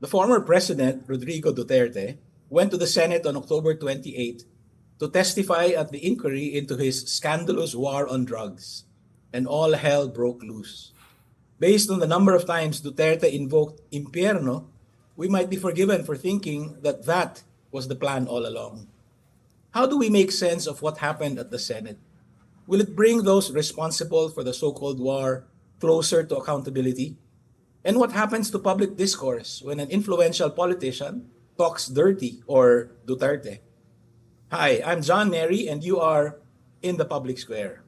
The former president, Rodrigo Duterte, went to the Senate on October 28 to testify at the inquiry into his scandalous war on drugs, and all hell broke loose. Based on the number of times Duterte invoked impiyerno, we might be forgiven for thinking that that was the plan all along. How do we make sense of what happened at the Senate? Will it bring those responsible for the so-called war closer to accountability? And what happens to public discourse when an influential politician talks dirty or Duterte? Hi, I'm John Nery, and you are in the public square.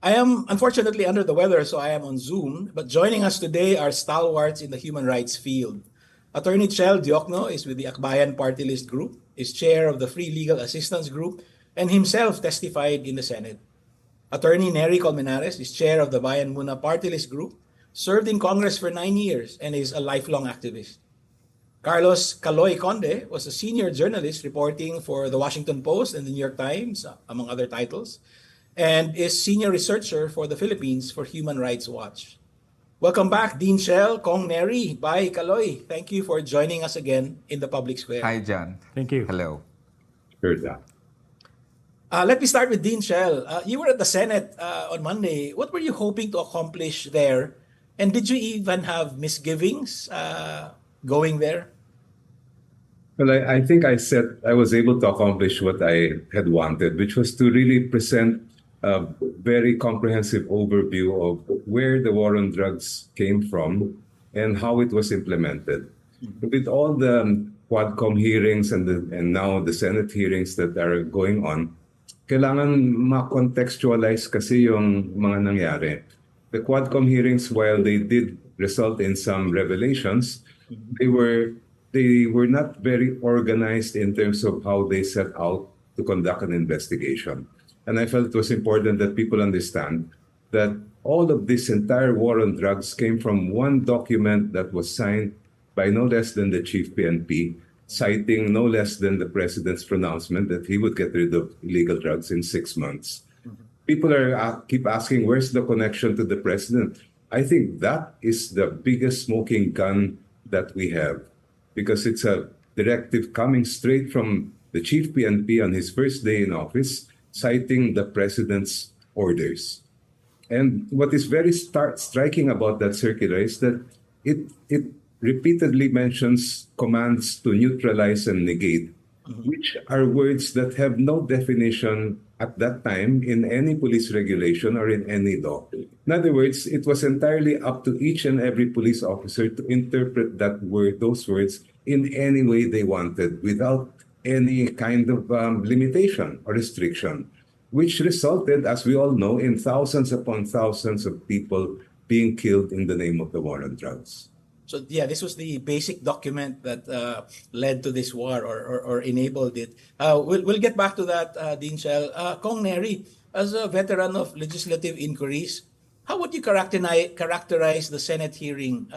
I am unfortunately under the weather, so I am on Zoom, but joining us today are stalwarts in the human rights field. Attorney Chel Diokno is with the Bayan Party List Group, is chair of the Free Legal Assistance Group, and himself testified in the Senate. Attorney Neri Colmenares is chair of the Bayan Muna Party List Group, served in Congress for 9 years, and is a lifelong activist. Caloy Conde was a senior journalist reporting for the Washington Post and the New York Times, among other titles, and is senior researcher for the Philippines for Human Rights Watch. Welcome back, Dean Chel, Kong Nery, Bay, Caloy. Thank you for joining us again in the public square. Hi, John. Thank you. Hello. Sure, John. Let me start with Dean Chel. You were at the Senate on Monday. What were you hoping to accomplish there? And did you even have misgivings going there? Well, I think I was able to accomplish what I had wanted, which was to really present a very comprehensive overview of where the war on drugs came from and how it was implemented. With all the Quadcom hearings and now the Senate hearings that are going on, kailangan ma-contextualize kasi yung mga nangyari. The Quadcom hearings, while they did result in some revelations, they were not very organized in terms of how they set out to conduct an investigation. And I felt it was important that people understand that all of this entire war on drugs came from one document that was signed by no less than the chief PNP, citing no less than the president's pronouncement that he would get rid of illegal drugs in 6 months. People keep asking, where's the connection to the president? I think that is the biggest smoking gun that we have, because it's a directive coming straight from the chief PNP on his first day in office, citing the president's orders. And what is very striking about that circular is that it repeatedly mentions commands to neutralize and negate, which are words that have no definition at that time in any police regulation or in any law. In other words, it was entirely up to each and every police officer to interpret those words in any way they wanted, without any kind of limitation or restriction, which resulted, as we all know, in thousands upon thousands of people being killed in the name of the war on drugs. So yeah, this was the basic document that led to this war or enabled it. We'll get back to that, Dean Chel. Kong Nery, as a veteran of legislative inquiries, how would you characterize the Senate hearing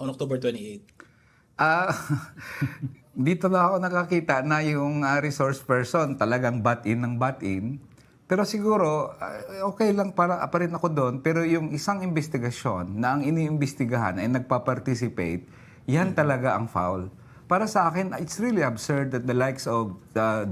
on October 28? Dito na ako nakakita na yung resource person talagang bat-in ng bat-in. Pero siguro, okay lang pa rin ako doon. Pero yung isang investigasyon na ang iniimbestigahan ay nagpa-participate, yan talaga ang foul. Para sa akin, it's really absurd that the likes of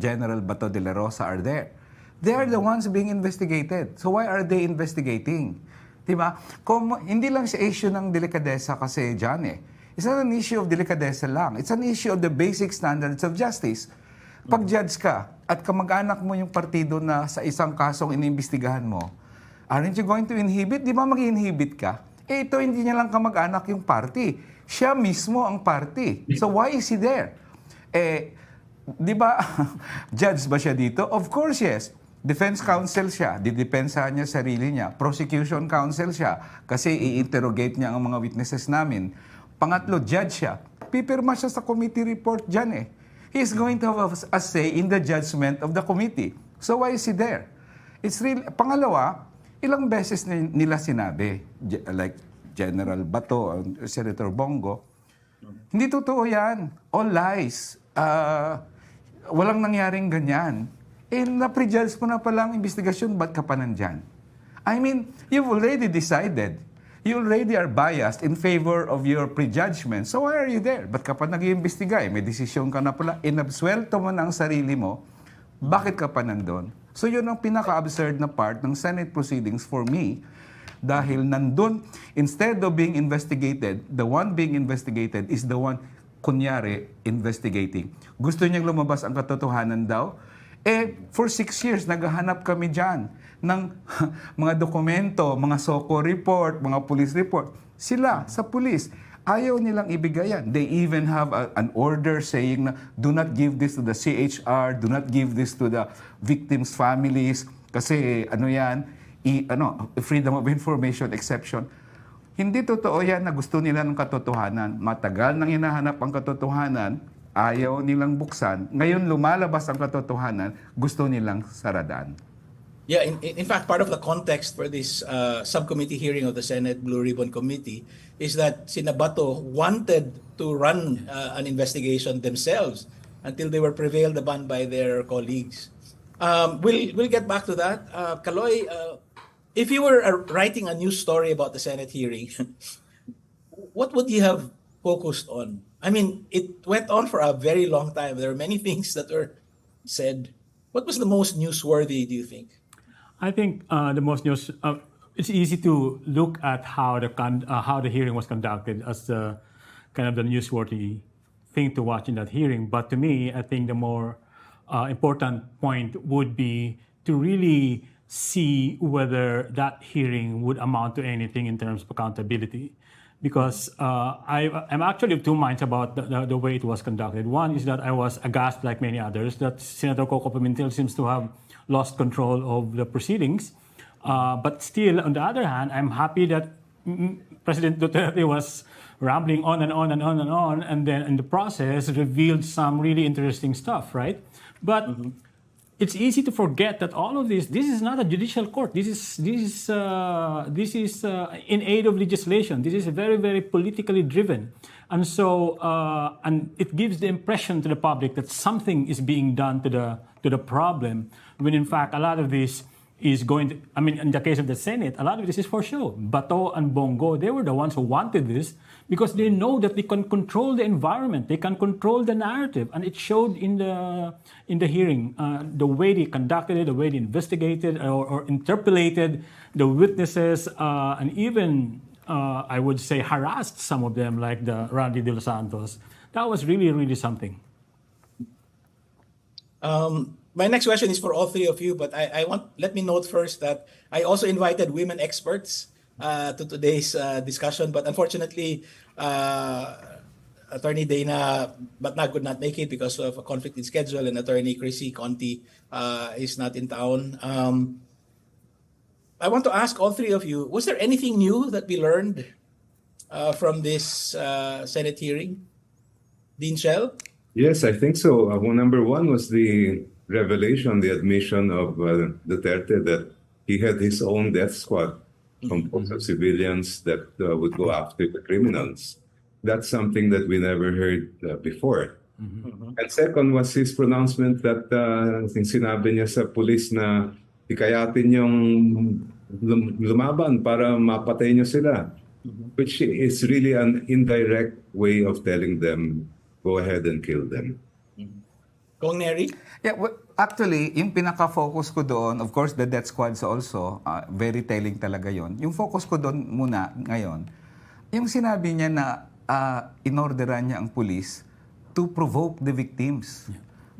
General Bato de la Rosa are there. They are the ones being investigated. So why are they investigating? Diba? Kung hindi lang sa issue ng delikadesa kasi dyan It's not an issue of delikadesa lang. It's an issue of the basic standards of justice. Pag judge ka at kamag-anak mo yung partido na sa isang kasong iniimbestigahan mo, aren't you going to inhibit? Di ba mag-inhibit ka? Ito hindi niya lang kamag-anak yung party. Siya mismo ang party. So why is he there? Di ba, judge ba siya dito? Of course, yes. Defense counsel siya, didepensahan niya sarili niya. Prosecution counsel siya, kasi i-interrogate niya ang mga witnesses namin. Pangatlo, judge siya. Pipirma siya sa committee report dyan He's going to have a say in the judgment of the committee. So why is he there? It's really, pangalawa, ilang beses nila sinabi, like General Bato, Senator Bongo, hindi totoo yan. All lies. Walang nangyaring ganyan. Na-prejudge mo na palang investigasyon, ba't ka pa nandyan? I mean, you've already decided. You already are biased in favor of your prejudgment. So why are you there? But kapag nag-iimbestiga, may desisyon ka na pala, inabsuelto mo na ang sarili mo, bakit ka pa nandun? So yun ang pinaka-absurd na part ng Senate proceedings for me. Dahil nandun, instead of being investigated, the one being investigated is the one, kunyari, investigating. Gusto niyang lumabas ang katotohanan daw. For 6 years, naghahanap kami dyan ng mga dokumento, mga SOCO report, mga police report. Sila, sa police, ayaw nilang ibigay yan. They even have an order saying na, do not give this to the CHR, do not give this to the victims' families, kasi freedom of information exception. Hindi totoo yan na gusto nila ng katotohanan. Matagal nang hinahanap ang katotohanan, ayaw nilang buksan. Ngayon lumalabas ang katotohanan, gusto nilang saradan. Yeah, in fact, part of the context for this subcommittee hearing of the Senate Blue Ribbon Committee is that Sinabato wanted to run an investigation themselves until they were prevailed upon by their colleagues. We'll get back to that. Caloy, if you were writing a news story about the Senate hearing, what would you have focused on? I mean, it went on for a very long time. There are many things that were said. What was the most newsworthy, do you think? I think the most news. It's easy to look at how the hearing was conducted as the kind of the newsworthy thing to watch in that hearing. But to me, I think the more important point would be to really see whether that hearing would amount to anything in terms of accountability. Because I'm actually of two minds about the way it was conducted. One is that I was aghast, like many others, that Senator Coco Pimentel seems to have lost control of the proceedings. But still, on the other hand, I'm happy that President Duterte was rambling on and on and on and on, and then in the process revealed some really interesting stuff, right? But it's easy to forget that all of this is not a judicial court. This is in aid of legislation. This is very, very politically driven. And so, and it gives the impression to the public that something is being done to the problem, when in fact a lot of this is going to, I mean, in the case of the Senate, a lot of this is for show. Bato and Bongo, they were the ones who wanted this because they know that they can control the environment, they can control the narrative, and it showed in the hearing, the way they conducted it, the way they investigated or interpolated the witnesses, and even I would say harassed some of them, like the Randy De Los Santos. That was really, really something. My next question is for all three of you, but let me note first that I also invited women experts to today's discussion, but unfortunately, Attorney Dana Batnag could not make it because of a conflict in schedule, and Attorney Chrissy Conti is not in town. I want to ask all three of you, was there anything new that we learned from this Senate hearing? Dean Chel? Yes, I think so. Number one was the revelation, the admission of Duterte that he had his own death squad composed of civilians that would go after the criminals. That's something that we never heard before. And second was his pronouncement that sinabi niya sa police na hikayatin yung lumaban para mapatay niyo sila, which is really an indirect way of telling them, go ahead and kill them. Kong Neri? Yeah, well, actually, yung pinaka-focus ko doon, of course, the death squads also, very telling talaga yon. Yung focus ko doon muna ngayon, yung sinabi niya na inorderan niya ang police to provoke the victims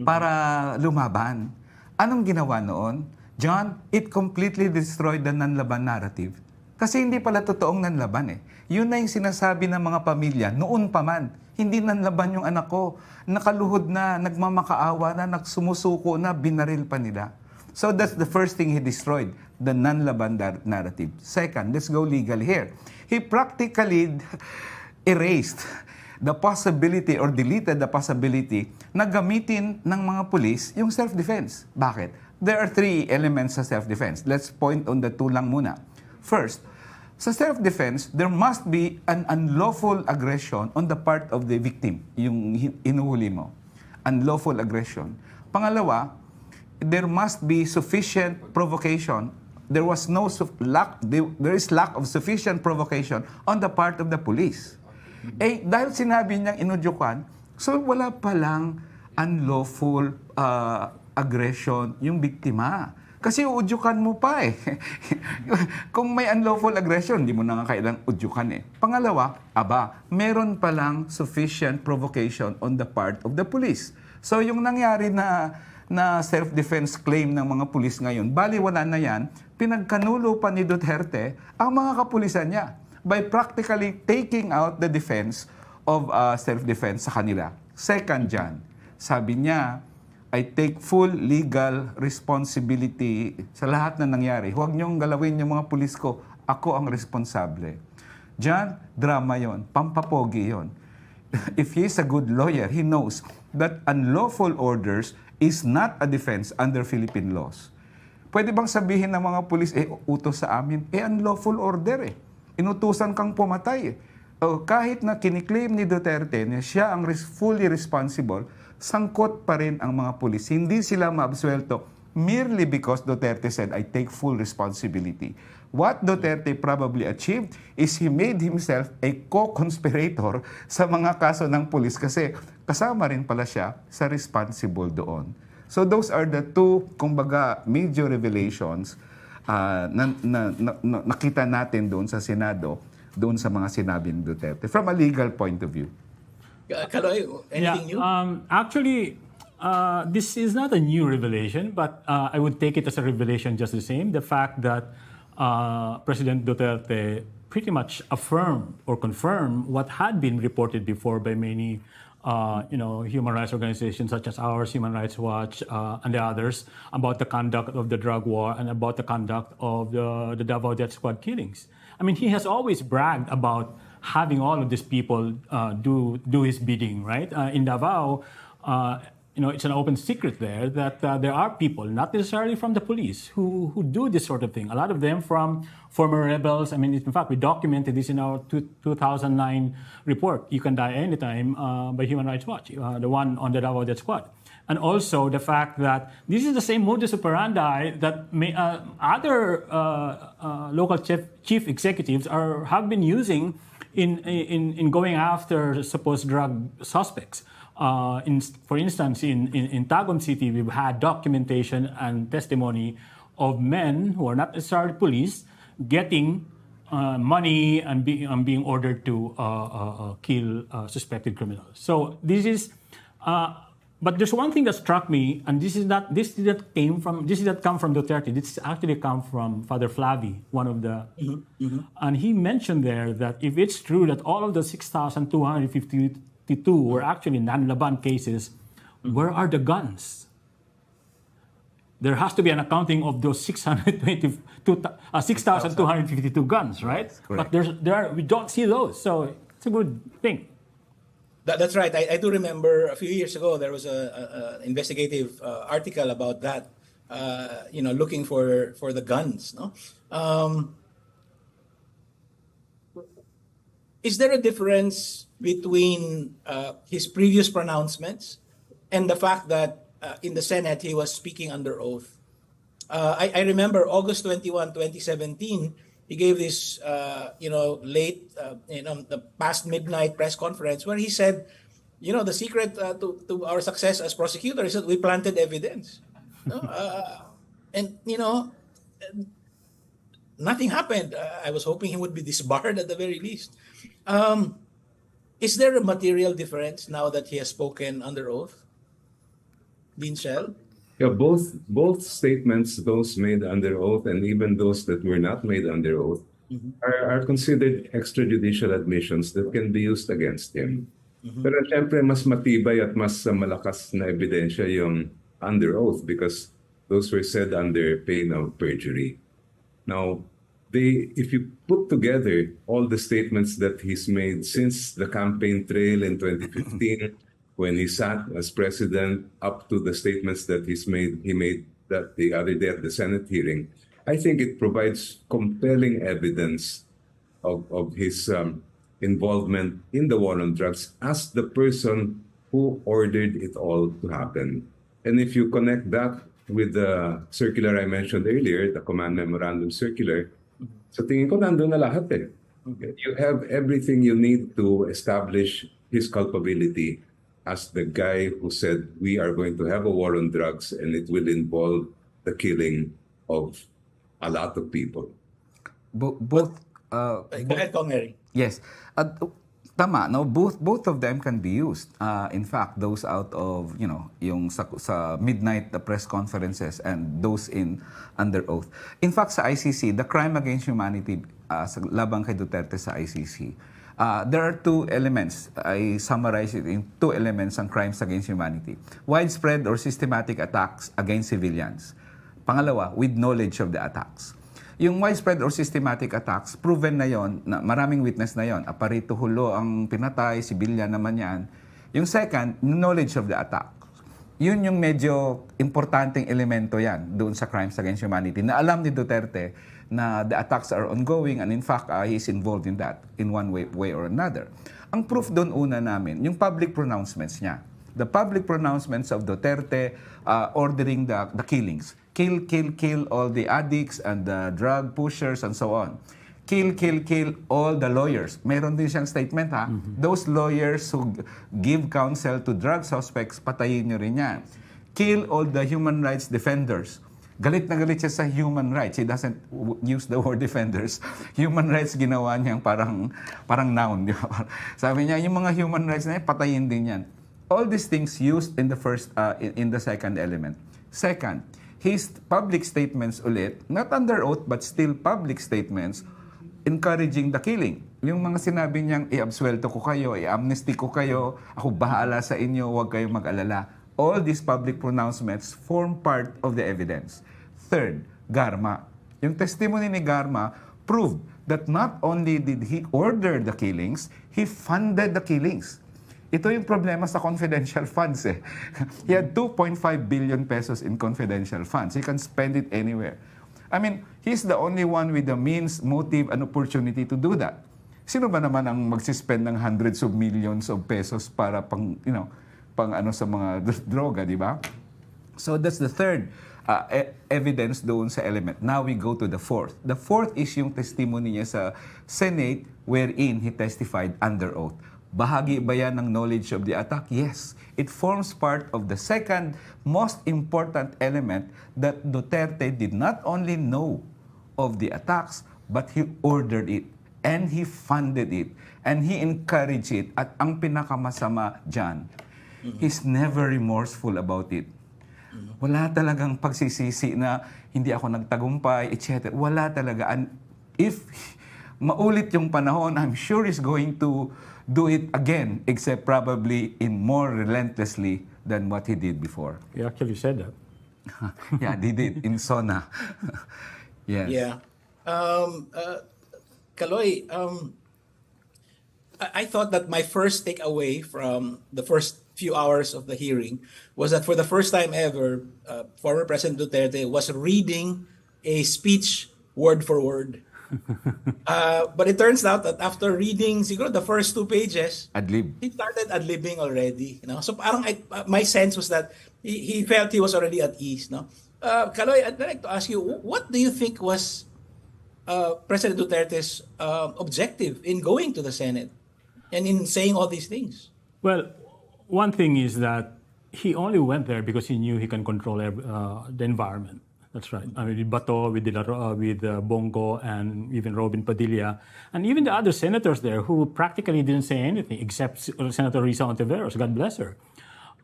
para lumaban. Anong ginawa noon? John, it completely destroyed the nanlaban narrative. Kasi hindi pala totoong nanlaban eh. Yun na yung sinasabi ng mga pamilya, noon pa man. Hindi nanlaban yung anak ko. Nakaluhod na, nagmamakaawa na, nagsumusuko na, binaril pa nila. So that's the first thing he destroyed, the nanlaban narrative. Second, let's go legal here. He practically erased the possibility or deleted the possibility na gamitin ng mga pulis yung self-defense. Bakit? There are three elements sa self-defense. Let's point on the two lang muna. First, sa self-defense, there must be an unlawful aggression on the part of the victim, yung inuhuli mo. Unlawful aggression. Pangalawa, there must be sufficient provocation there was no there is lack of sufficient provocation on the part of the police. Eh, dahil sinabi niyang inudyukan, so wala palang unlawful aggression yung biktima. Kasi udyukan mo pa eh. Kung may unlawful aggression, hindi mo na nga kailang udyukan eh. Pangalawa, meron palang sufficient provocation on the part of the police. So yung nangyari na self-defense claim ng mga pulis ngayon, baliwala na yan, pinagkanulo pa ni Duterte ang mga kapulisan niya by practically taking out the defense of self-defense sa kanila. Second dyan, sabi niya, I take full legal responsibility sa lahat na nangyari. Huwag niyong galawin yung mga pulis ko. Ako ang responsable. Diyan, drama yon, pampapogi yon. If he is a good lawyer, he knows that unlawful orders is not a defense under Philippine laws. Pwede bang sabihin ng mga pulis, utos sa amin, unlawful order eh. Inutusan kang pumatay eh. Kahit na kiniklaim ni Duterte na siya ang fully responsible, sangkot pa rin ang mga pulis. Hindi sila maabsuelto merely because Duterte said, I take full responsibility. What Duterte probably achieved is he made himself a co-conspirator sa mga kaso ng pulis kasi kasama rin pala siya sa responsible doon. So those are the two, kumbaga, major revelations na nakita natin doon sa Senado, doon sa mga sinabi ni Duterte, from a legal point of view. Caloy, anything new? Actually, this is not a new revelation, but I would take it as a revelation just the same. The fact that President Duterte pretty much affirmed or confirmed what had been reported before by many human rights organizations such as ours, Human Rights Watch, and the others, about the conduct of the drug war and about the conduct of the Davao Death Squad killings. I mean, he has always bragged about having all of these people do his bidding, right? In Davao, it's an open secret there that there are people, not necessarily from the police, who do this sort of thing. A lot of them from former rebels. I mean, in fact, we documented this in our 2009 report, You Can Die Anytime, by Human Rights Watch, the one on the Davao Death Squad. And also the fact that this is the same modus operandi that other local chief executives have been using in going after supposed drug suspects. For instance, in Tagum City, we've had documentation and testimony of men who are not necessarily police getting money and being ordered to kill suspected criminals. So this is. But there's one thing that struck me, and this did not come from Duterte. This actually come from Father Flavi, one of the, and he mentioned there that if it's true that all of the 6,252 were actually non-laban cases, where are the guns? There has to be an accounting of those 6,252 guns, right? But we don't see those, so it's a good thing. That's right. I do remember a few years ago there was an investigative article about that. Looking for the guns. No, is there a difference between his previous pronouncements and the fact that in the Senate he was speaking under oath? I remember August 21, 2017. He gave this, late, the past midnight press conference where he said, the secret to our success as prosecutor is that we planted evidence. And nothing happened. I was hoping he would be disbarred at the very least. Is there a material difference now that he has spoken under oath? Dean Chel? Yeah, both statements, those made under oath and even those that were not made under oath, are considered extrajudicial admissions that can be used against him. Pero syempre, mas matibay at mas malakas na ebidensya yung under oath because those were said under pain of perjury. Now, if you put together all the statements that he's made since the campaign trail in 2015, when he sat as president, up to the statements that he made that the other day at the Senate hearing, I think it provides compelling evidence of his involvement in the war on drugs as the person who ordered it all to happen. And if you connect that with the circular I mentioned earlier, the command memorandum circular, sa tingin ko nandun na lahat eh. You have everything you need to establish his culpability as the guy who said we are going to have a war on drugs and it will involve the killing of a lot of people. Both Go ahead, Kong Neri. yes. Tama, no? Both of them can be used. In fact, those out of, yung sa midnight press conferences and those under oath. In fact, sa ICC, the crime against humanity sa labang kay Duterte sa ICC, there are two elements. I summarize it in two elements ang crimes against humanity. Widespread or systematic attacks against civilians. Pangalawa, with knowledge of the attacks. Yung widespread or systematic attacks, proven na yon, na maraming witness na yon. Aparito Hulo ang pinatay, civilian naman yan. Yung second, knowledge of the attack. Yun yung medyo importanteng elemento yan doon sa crimes against humanity. Na alam ni Duterte na the attacks are ongoing and in fact, he's involved in that in one way or another. Ang proof doon una namin, yung public pronouncements niya. The public pronouncements of Duterte ordering the killings. Kill all the addicts and the drug pushers and so on. Kill all the lawyers. Meron din siyang statement ha. Those lawyers who give counsel to drug suspects, patayin nyo rin yan. Kill all the human rights defenders. Galit na galit siya sa human rights. He doesn't use the word defenders. Human rights ginawa niyang parang noun. Di ba? Sabi niya, yung mga human rights na yan, patayin din yan. All these things used in the first, in the second element. Second, his public statements ulit, not under oath but still public statements, encouraging the killing. Yung mga sinabi niyang, i-absuelto ko kayo, i-amnesty ko kayo, ako bahala sa inyo, huwag kayong mag-alala. All these public pronouncements form part of the evidence. Third, Garma. Yung testimony ni Garma proved that not only did he order the killings, he funded the killings. Ito yung problema sa confidential funds eh. He had 2.5 billion pesos in confidential funds. He can spend it anywhere. I mean, he's the only one with the means, motive, and opportunity to do that. Sino ba naman ang magsispend ng hundreds of millions of pesos para pang sa mga droga, di ba? So that's the third evidence doon sa element. Now we go to the fourth. The fourth is yung testimony niya sa Senate wherein he testified under oath. Bahagi ba yan ng knowledge of the attack? Yes. It forms part of the second most important element that Duterte did not only know of the attacks, but he ordered it, and he funded it, and he encouraged it. At ang pinakamasama dyan, he's never remorseful about it. Wala talagang pagsisisi na hindi ako nagtagumpay, etc. Wala talaga. And if maulit yung panahon, I'm sure he's going to do it again, except probably in more relentlessly than what he did before. He actually said that. Yeah, he did in Sona. Yes. Yeah. Caloy, I thought that my first takeaway from the first few hours of the hearing was that for the first time ever, former President Duterte was reading a speech word for word. But it turns out that after reading siguro the first 2 pages, Adlib. he started ad-libbing already. So parang my sense was that he felt he was already at ease. Caloy, I'd like to ask you, what do you think was President Duterte's objective in going to the Senate and in saying all these things? Well, one thing is that he only went there because he knew he can control the environment. That's right. I mean, with Bato, with Bongo, and even Robin Padilla, and even the other senators there who practically didn't say anything except Senator Risa Ontiveros, God bless her.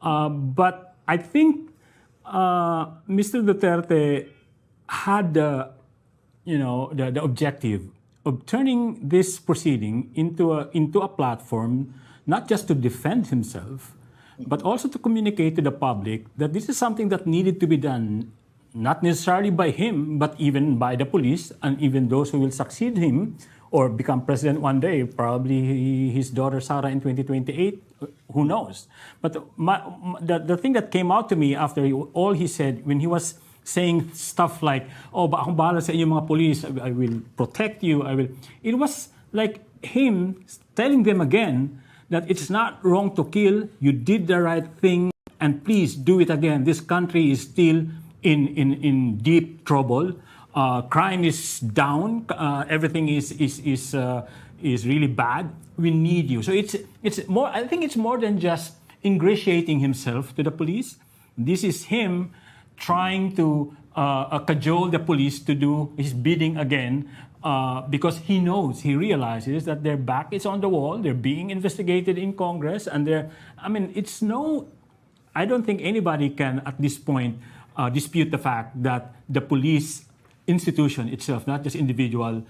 But I think Mr. Duterte had the objective of turning this proceeding into a platform not just to defend himself, but also to communicate to the public that this is something that needed to be done, not necessarily by him, but even by the police and even those who will succeed him or become president one day, probably his daughter Sara in 2028, who knows. But the thing that came out to me after all he said, when he was saying stuff like, akong bahala sa inyo mga police, I will protect you, it was like him telling them again that it's not wrong to kill, you did the right thing, and please do it again. This country is still in deep trouble. Crime is down. Everything is really bad. We need you. So it's more. I think it's more than just ingratiating himself to the police. This is him trying to cajole the police to do his bidding again, because he knows, he realizes that their back is on the wall. They're being investigated in Congress, and I don't think anybody can at this point dispute the fact that the police institution itself, not just individual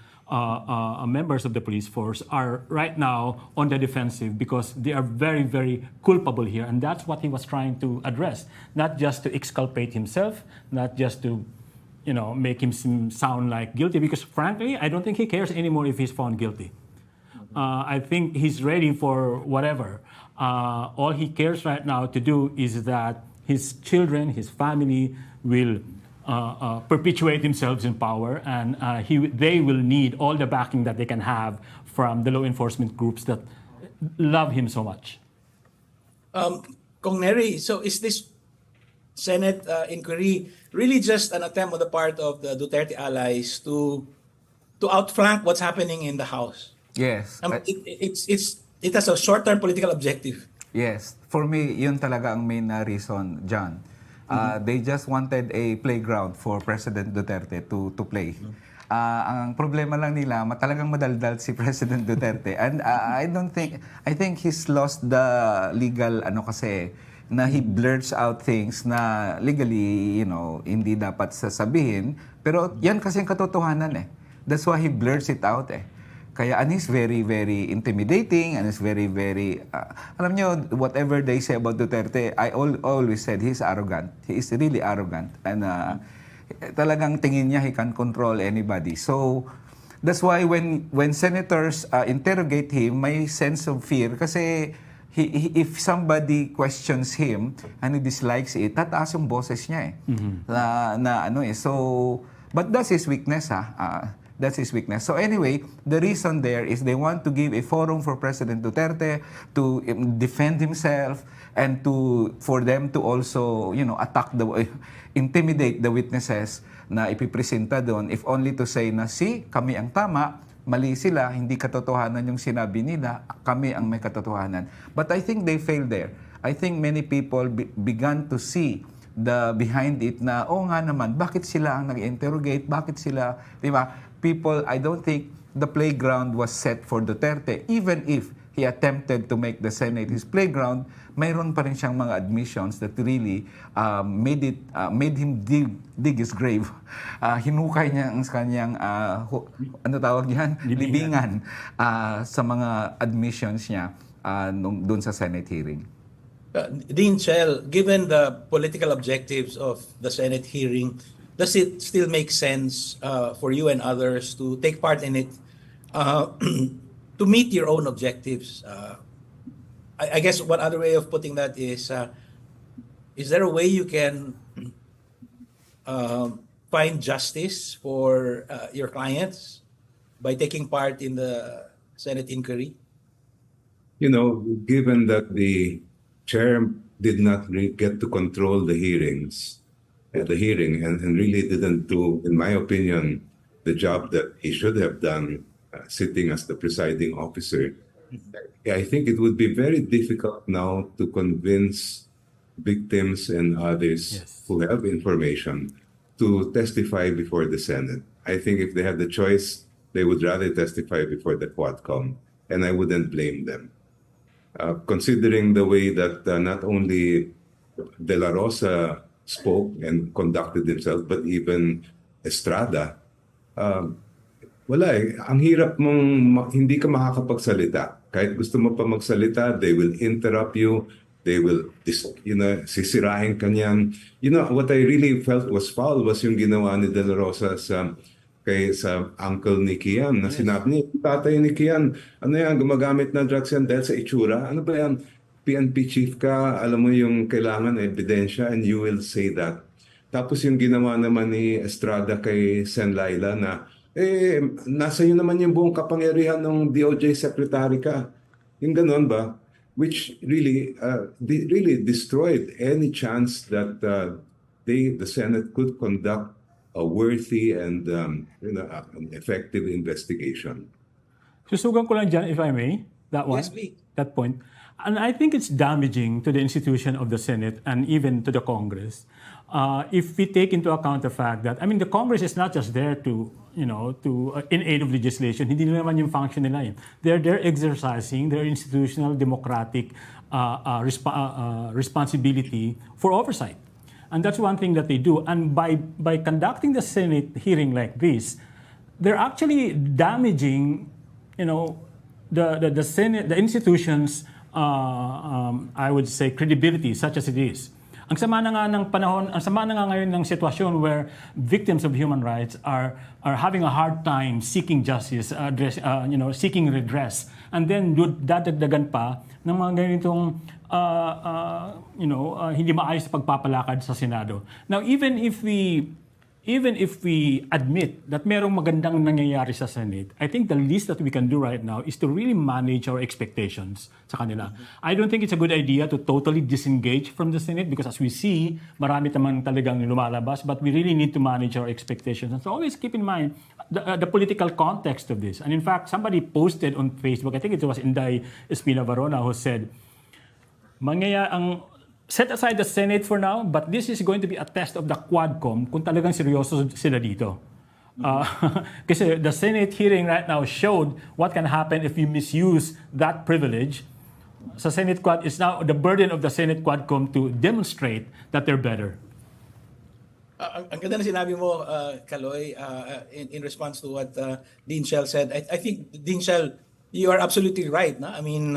members of the police force, are right now on the defensive because they are very, very culpable here. And that's what he was trying to address, not just to exculpate himself, not just to make him sound like guilty, because frankly, I don't think he cares anymore if he's found guilty. I think he's ready for whatever. All he cares right now to do is that his children, his family will perpetuate themselves in power, and they will need all the backing that they can have from the law enforcement groups that love him so much. Kong Neri, so is this Senate inquiry really just an attempt on the part of the Duterte allies to outflank what's happening in the House? Yes. It has a short-term political objective. Yes. For me, yun talaga ang main reason, John. They just wanted a playground for President Duterte to play. Ang problema lang nila, talagang madaldal si President Duterte. And I think he's lost the legal, kasi, na he blurts out things na legally, hindi dapat sasabihin. Pero yan kasi ang katotohanan eh. That's why he blurts it out eh. Kaya, and he's very, very intimidating, and he's very, very, alam nyo, whatever they say about Duterte, I always said he's arrogant. He is really arrogant. And talagang tingin niya he can control anybody. So, that's why when senators interrogate him, may sense of fear kasi if somebody questions him and he dislikes it, tataas yung boses niya eh. So, but that's his weakness That's his weakness. So anyway, the reason there is they want to give a forum for President Duterte to defend himself and for them to also, intimidate the witnesses na ipipresenta doon, if only to say na kami ang tama, mali sila, hindi katotohanan yung sinabi nila, kami ang may katotohanan. But I think they failed there. I think many people began to see the behind it na, nga naman, bakit sila ang nag-interrogate, bakit sila, di ba? People, I don't think the playground was set for Duterte. Even if he attempted to make the Senate his playground, mayroon pa rin siyang mga admissions that really made him dig his grave. Hinukay niya ang kanyang, ano tawag yan? Libingan sa mga admissions niya doon sa Senate hearing. Dean Chel, given the political objectives of the Senate hearing, does it still make sense for you and others to take part in it to meet your own objectives? I guess one other way of putting that is there a way you can find justice for your clients by taking part in the Senate inquiry? Given that the chair did not get to control the hearing and really didn't do, in my opinion, the job that he should have done sitting as the presiding officer. I think it would be very difficult now to convince victims and others who have information to testify before the Senate. I think if they had the choice, they would rather testify before the Quadcom, and I wouldn't blame them. Considering the way that not only De La Rosa spoke and conducted himself, but even Estrada, wala eh. Ang hirap mong hindi ka makakapagsalita. Kahit gusto mo pa magsalita, they will interrupt you. They will, sisirahin ka niyan. What I really felt was foul was yung ginawa ni De La Rosa sa uncle ni Kian na sinabi niya, tatay ni Kian, gumagamit ng drugs yan dahil sa itsura. Ano ba yan? PNP chief ka, alam mo yung kailangan ebidensya and you will say that. Tapos yung ginawa naman ni Estrada kay Sen Laila na, nasa iyo naman yung buong kapangyarihan ng DOJ secretary ka. Yung ganon ba? Which really destroyed any chance that the Senate could conduct a worthy and an effective investigation. Susugan ko lang dyan, if I may, that one, Yes, please. that point. And I think it's damaging to the institution of the Senate and even to the Congress if we take into account the fact that, I mean, the Congress is not just there to, in aid of legislation. Hindi naman yung function nila yun. They're there exercising their institutional democratic responsibility for oversight. And that's one thing that they do. And by conducting the Senate hearing like this, they're actually damaging, the Senate, the institution's, I would say, credibility, such as it is. Ang sama na nga ng panahon, ang sama na nga ngayon ng sitwasyon where victims of human rights are having a hard time seeking justice, seeking redress. And then dadagdagan pa ng mga ganitong hindi maayos na pagpapalakad sa Senado. Now, even if we admit that merong magandang nangyayari sa Senate, I think the least that we can do right now is to really manage our expectations sa kanila. I don't think it's a good idea to totally disengage from the Senate because as we see, marami tamang talagang lumalabas, but we really need to manage our expectations. And so always keep in mind the political context of this. And in fact, somebody posted on Facebook, I think it was Inday Espina Varona, who said, set aside the Senate for now, but this is going to be a test of the Quadcom kung talagang seryoso sila dito. Kasi the Senate hearing right now showed what can happen if you misuse that privilege. Sa Senate Quad, it's now the burden of the Senate Quadcom to demonstrate that they're better. Ang ganda na sinabi mo, Caloy, in response to what Dean Chel said. I think, Dean Chel, you are absolutely right. No? I mean,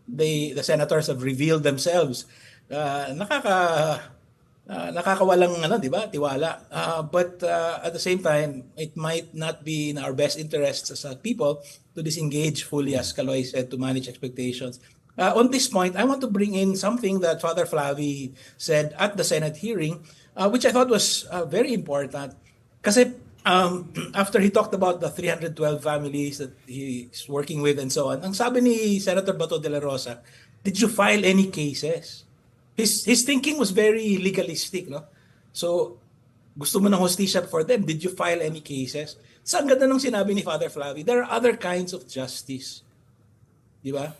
the senators have revealed themselves. Nakakawalang di ba, tiwala. But at the same time, it might not be in our best interests as people to disengage fully, as Caloy said, to manage expectations. On this point, I want to bring in something that Father Flavi said at the Senate hearing, which I thought was very important. Kasi after he talked about the 312 families that he's working with and so on, ang sabi ni Senator Bato de la Rosa, did you file any cases? His thinking was very legalistic, no? So, gusto mo ng hostisya for them, did you file any cases? So, ang ganda ng sinabi ni Father Flavi, there are other kinds of justice. Di ba?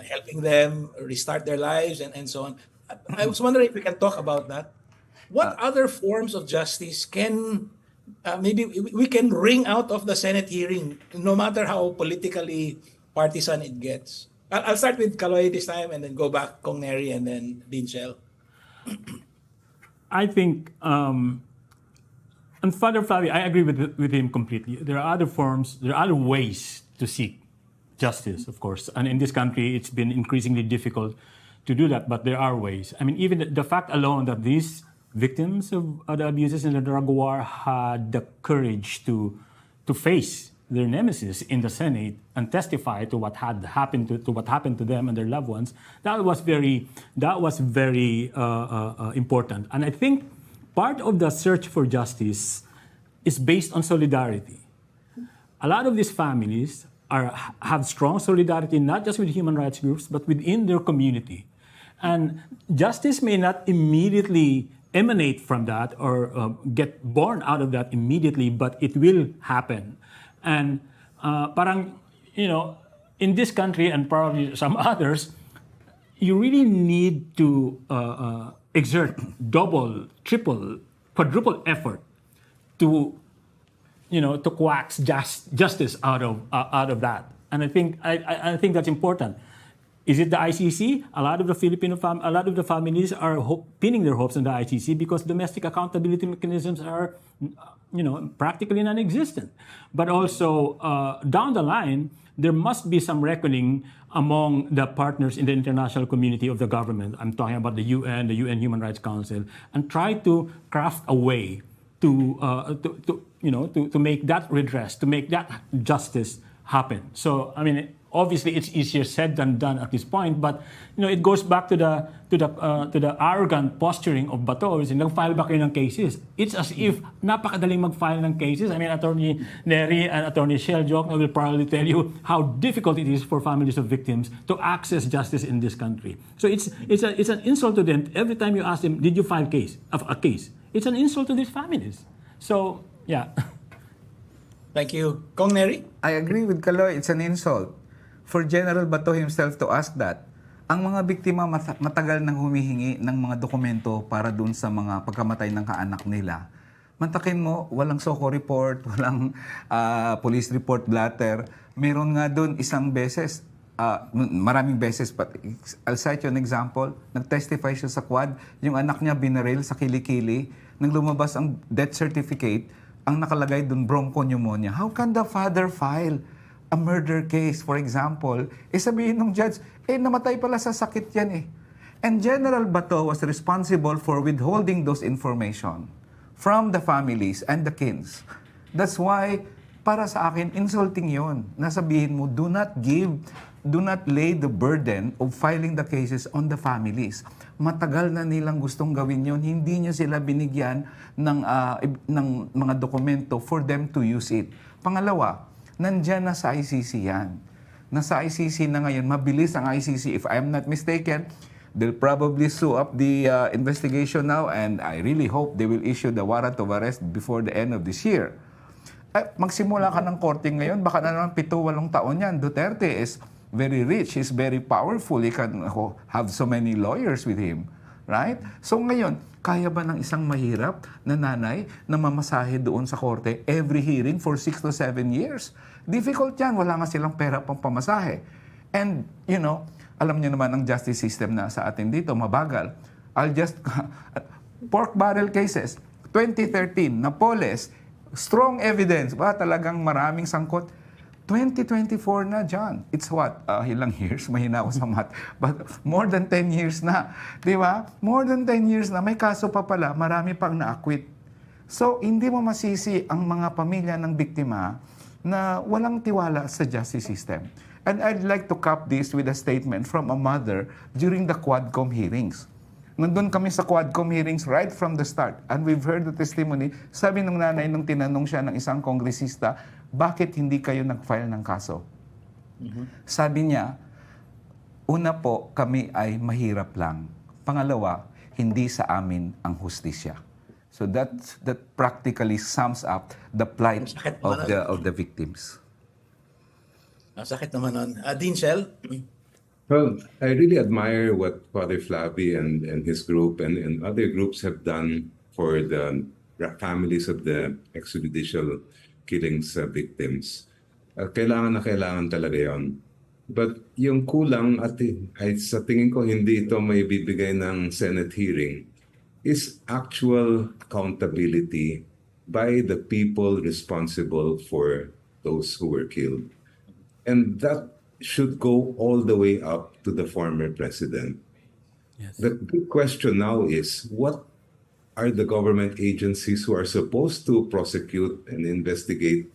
Helping them restart their lives and so on. I was wondering if we can talk about that. What other forms of justice can maybe we can wring out of the Senate hearing, no matter how politically partisan it gets? I'll start with Caloy this time and then go back Kong Nery and then Dean Chel. I think, and Father Flavi, I agree with him completely. There are other forms, there are other ways to seek justice, of course. And in this country, it's been increasingly difficult to do that, but there are ways. I mean, even the fact alone that these victims of the abuses in the drug war had the courage to face their nemesis in the Senate and testify to what had happened to what happened to them and their loved ones. That was very important. And I think part of the search for justice is based on solidarity. A lot of these families have strong solidarity not just with human rights groups but within their community. And justice may not immediately emanate from that or get born out of that immediately, but it will happen. And in this country and probably some others, you really need to exert double, triple, quadruple effort to coax justice out of that. And I think that's important. Is it the ICC? A lot of the families are pinning their hopes on the ICC because domestic accountability mechanisms are, practically non-existent. But also down the line, there must be some reckoning among the partners in the international community of the government. I'm talking about the UN Human Rights Council, and try to craft a way to make that redress, to make that justice happen. So, I mean, obviously it's easier said than done at this point, but it goes back to the arrogant posturing of Bato. Nag-file ba kayo ng cases? It's as if napakadaling mag-file ng cases. I mean, Attorney Nery and Attorney Chel Diokno will probably tell you how difficult it is for families of victims to access justice in this country. So it's an insult to them every time you ask them, did you file a case? It's an insult to these families. So, yeah. Thank you. Kong Neri? I agree with Caloy, it's an insult. For General Bato himself to ask that, ang mga biktima matagal nang humihingi ng mga dokumento para dun sa mga pagkamatay ng kaanak nila. Mantakin mo, walang SOCO report, walang police report blatter. Meron nga dun isang beses, maraming beses, but I'll cite you an example. Nag-testify siya sa quad, yung anak niya binaril sa kilikili, nang lumabas ang death certificate, ang nakalagay dun bronchopneumonia. How can the father file a murder case, for example, sabihin ng judge, namatay pala sa sakit yan eh. And General Bato was responsible for withholding those information from the families and the kins. That's why, para sa akin, insulting yon. Nasabihin mo, do not lay the burden of filing the cases on the families. Matagal na nilang gustong gawin yon, hindi niya sila binigyan ng mga dokumento for them to use it. Pangalawa, nandyan na sa ICC yan. Nasa ICC na ngayon, mabilis ang ICC. If I'm not mistaken, they'll probably sue up the investigation now, and I really hope they will issue the warrant of arrest before the end of this year. Magsimula ka ng korte ngayon, baka na naman 7-8 taon yan. Duterte is very rich, he's very powerful, he can have so many lawyers with him. Right? So ngayon, kaya ba ng isang mahirap na nanay na mamasahe doon sa korte every hearing for 6 to 7 years? Difficult yan. Wala nga silang pera pang pamasahe. And, alam niyo naman ang justice system na sa atin dito, mabagal. Pork barrel cases, 2013, Napoles, strong evidence. Talagang maraming sangkot. 2024 na, John. It's what? Ilang years? Mahina ako sa math. But more than 10 years na. Di ba? More than 10 years na. May kaso pa pala. Marami pang na-acquit. So, hindi mo masisi ang mga pamilya ng biktima na walang tiwala sa justice system. And I'd like to cap this with a statement from a mother during the Quadcom hearings. Nandun kami sa Quadcom hearings right from the start. And we've heard the testimony. Sabi ng nanay nung tinanong siya ng isang kongresista, bakit hindi kayo nag-file ng kaso? Sabi niya, una po, kami ay mahirap lang. Pangalawa, hindi sa amin ang hustisya. So that practically sums up the plight of the victims. Sakit naman nun. Dean Chel? Well, I really admire what Father Flavi and his group and other groups have done for the families of the extrajudicial killings victims. Kailangan na kailangan talaga yon. But yung kulang ay sa tingin ko hindi ito may bibigay ng Senate hearing is actual accountability by the people responsible for those who were killed. And that should go all the way up to the former president. Yes. The big question now is, what are the government agencies who are supposed to prosecute and investigate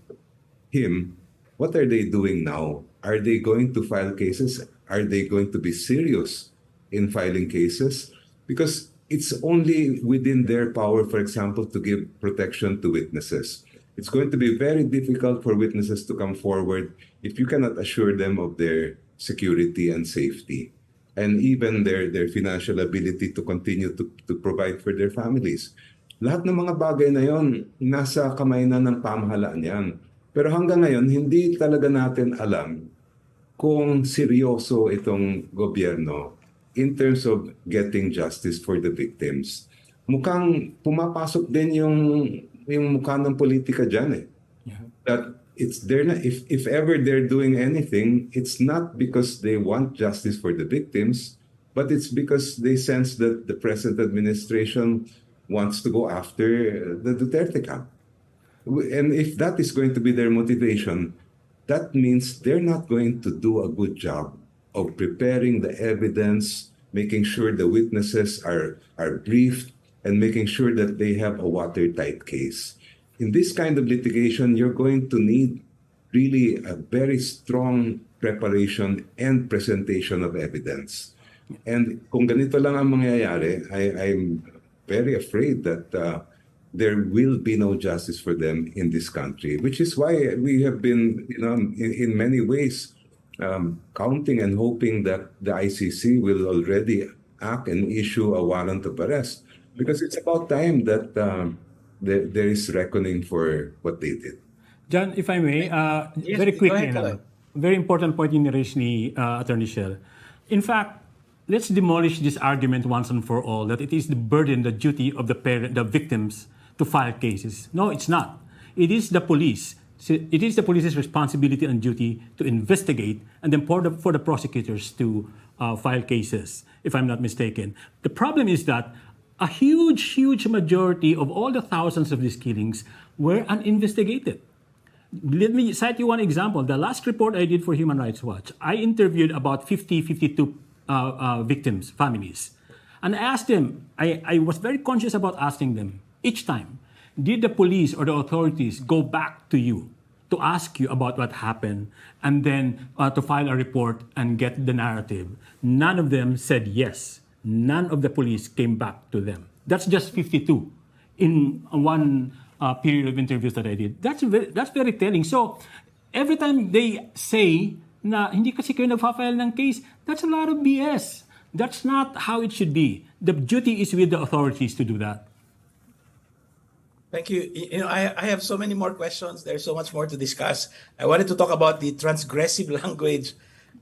him, what are they doing now? Are they going to file cases? Are they going to be serious in filing cases? Because it's only within their power, for example, to give protection to witnesses. It's going to be very difficult for witnesses to come forward if you cannot assure them of their security and safety, and even their financial ability to continue to provide for their families. Lahat ng mga bagay na yon, nasa kamay na ng pamahalaan yan. Pero hanggang ngayon, hindi talaga natin alam kung seryoso itong gobyerno in terms of getting justice for the victims. Mukhang pumapasok din yung mukha ng politika dyan eh. Yeah. That if ever they're doing anything, it's not because they want justice for the victims, but it's because they sense that the present administration wants to go after the Duterte camp. And if that is going to be their motivation, that means they're not going to do a good job of preparing the evidence, making sure the witnesses are briefed, and making sure that they have a watertight case. In this kind of litigation, you're going to need really a very strong preparation and presentation of evidence. And kung ganito lang ang mangyayari, I'm very afraid that there will be no justice for them in this country, which is why we have been, in many ways, counting and hoping that the ICC will already act and issue a warrant of arrest, because it's about time that there is reckoning for what they did. John, if I may, Yes, very go quickly, ahead, Caloy. very important point in raised ni Attorney Chel. In fact, let's demolish this argument once and for all that it is the burden, the duty of the victims to file cases. No, it's not. It is the police. It is the police's responsibility and duty to investigate, and then for the prosecutors to file cases, if I'm not mistaken. The problem is that a huge majority of all the thousands of these killings were uninvestigated. Let me cite you one example. The last report I did for Human Rights Watch, I interviewed about 52 victims, families. And I asked them, I was very conscious about asking them, each time, did the police or the authorities go back to you to ask you about what happened and then to file a report and get the narrative? None of them said yes. None of the police came back to them. That's just 52 in one period of interviews that I did. That's very telling. So every time they say na hindi kasi kayo nagfa-file ng case, that's a lot of BS. That's not how it should be. The duty is with the authorities to do that. Thank you. I have so many more questions. There's so much more to discuss. I wanted to talk about the transgressive language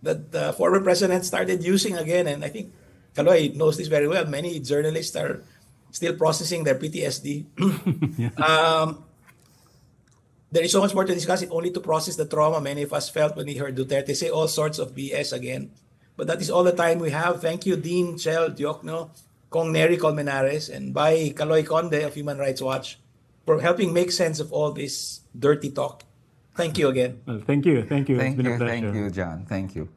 that the former president started using again. And I think Caloy knows this very well. Many journalists are still processing their PTSD. There is so much more to discuss, if only to process the trauma many of us felt when we heard Duterte say all sorts of BS again. But that is all the time we have. Thank you, Dean Chel Diokno, Kong Neri Colmenares, and by Caloy Conde of Human Rights Watch for helping make sense of all this dirty talk. Thank you again. Well, thank you. Thank It's been a you, pleasure. thank you, John. Thank you.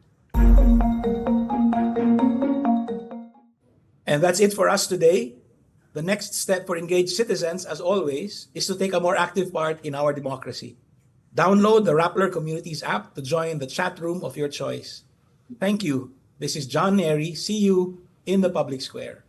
And that's it for us today. The next step for engaged citizens, as always, is to take a more active part in our democracy. Download the Rappler Communities app to join the chat room of your choice. Thank you. This is John Nery. See you in the public square.